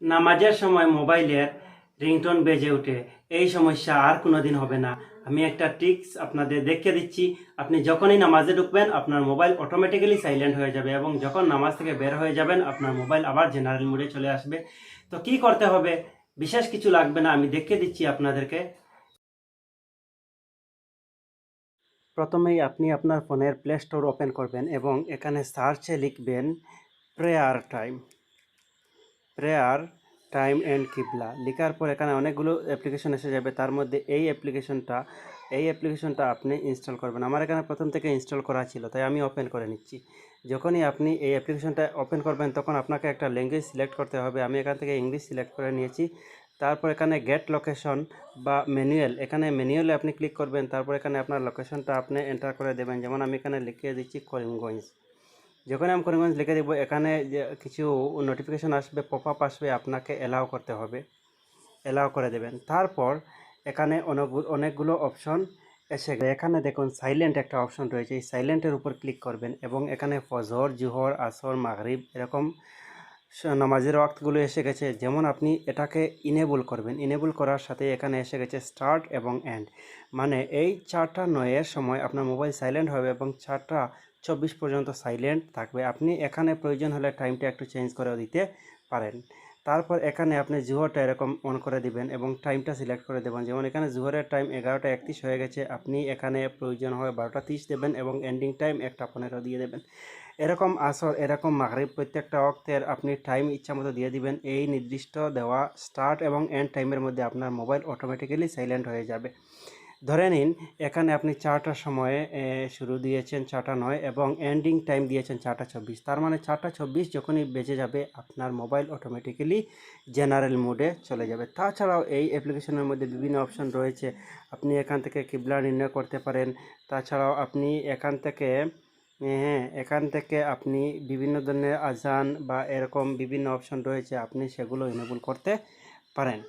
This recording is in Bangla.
নামাজের সময় মোবাইলের রিংটোন বেজে ওঠে, এই সমস্যা আর কোনোদিন হবে না। আমি একটা ট্রিক্স আপনাদের দেখিয়ে দিচ্ছি। আপনি যখনই নামাজে ঢুকবেন আপনার মোবাইল অটোমেটিক্যালি সাইলেন্ট হয়ে যাবে এবং যখন নামাজ থেকে বের হয়ে যাবেন আপনার মোবাইল আবার জেনারেল মোডে চলে আসবে। তো কি করতে হবে? বিশেষ কিছু লাগবে না, আমি দেখিয়ে দিচ্ছি আপনাদেরকে। প্রথমেই আপনি আপনার ফোনের প্লে স্টোর ওপেন করবেন এবং এখানে সার্চে লিখবেন prayer time. Prayer time and কিবলা লেখার পর এখানে অনেকগুলো অ্যাপ্লিকেশন এসে যাবে। তার মধ্যে এই অ্যাপ্লিকেশনটা আপনি ইনস্টল করবেন। আমার এখানে প্রথম থেকে ইনস্টল করা ছিল, তাই আমি ওপেন করে নিচ্ছি। যখনই আপনি এই অ্যাপ্লিকেশনটা ওপেন করবেন তখন আপনাকে একটা ল্যাঙ্গুয়েজ সিলেক্ট করতে হবে। আমি এখান থেকে ইংলিশ সিলেক্ট করে নিয়েছি। তারপর এখানে গেট লোকেশন বা ম্যানুয়াল, এখানে ম্যানুয়ালে আপনি ক্লিক করবেন। তারপর এখানে আপনার লোকেশনটা আপনি এন্টার করে দেবেন। যেমন আমি এখানে লিখে দিচ্ছি করিমগঞ্জ। যখন আমি করিমগঞ্জ লিখে দেবো এখানে যে কিছু নোটিফিকেশন আসবে, পপ আপ আসবে, আপনাকে অ্যালাউ করতে হবে, অ্যালাউ করে দেবেন। তারপর এখানে অনেকগুলো অপশন এসে গেছে। এখানে দেখুন সাইলেন্ট একটা অপশন রয়েছে, এই সাইলেন্টের উপর ক্লিক করবেন এবং এখানে ফজর, জোহর, আসর, মাগরিব এরকম নামাজের ওয়াক্তগুলো এসে গেছে। যেমন আপনি এটাকে ইনেবল করবেন, ইনেবল করার সাথে এখানে এসে গেছে স্টার্ট এবং এন্ড, মানে এই 4টা 9 সময় আপনার মোবাইল সাইলেন্ট হবে এবং 4টা 24 পর্যন্ত সাইলেন্ট থাকবে। আপনি এখানে প্রয়োজন হলে টাইমটা একটু চেঞ্জ করে দিতে পারেন। তারপর এখানে আপনি জোহরটা এরকম অন করে দিবেন এবং টাইমটা সিলেক্ট করে দেবেন। যেমন এখানে জোহরের টাইম 11টা 31 হয়ে গেছে, আপনি এখানে প্রয়োজন হয় 12টা 30 দেবেন এবং এন্ডিং টাইম 1টা 15 দিয়ে দেবেন। এরকম আসর, এরকম মাগরিব, প্রত্যেকটা ওয়াক্তের আপনি টাইম ইচ্ছা মতো দিয়ে দিবেন। এই নির্দিষ্ট দেওয়া স্টার্ট এবং এন্ড টাইমের মধ্যে আপনার মোবাইল অটোমেটিক্যালি সাইলেন্ট হয়ে যাবে। ধরে নিন এখানে আপনি 4টার সময়ে শুরু দিয়েছেন 4টা 9 এবং এন্ডিং টাইম দিয়েছেন 4টা 24, তার মানে 4টা 24 যখনই বেজে যাবে আপনার মোবাইল অটোমেটিক্যালি জেনারেল মোডে চলে যাবে। তাছাড়াও এই অ্যাপ্লিকেশনের মধ্যে বিভিন্ন অপশন রয়েছে, আপনি এখান থেকে কিবলা নির্ণয় করতে পারেন। তাছাড়াও আপনি এখান থেকে আপনি বিভিন্ন ধরনের আজান বা এরকম বিভিন্ন অপশন রয়েছে, আপনি সেগুলো এনেবল করতে পারেন।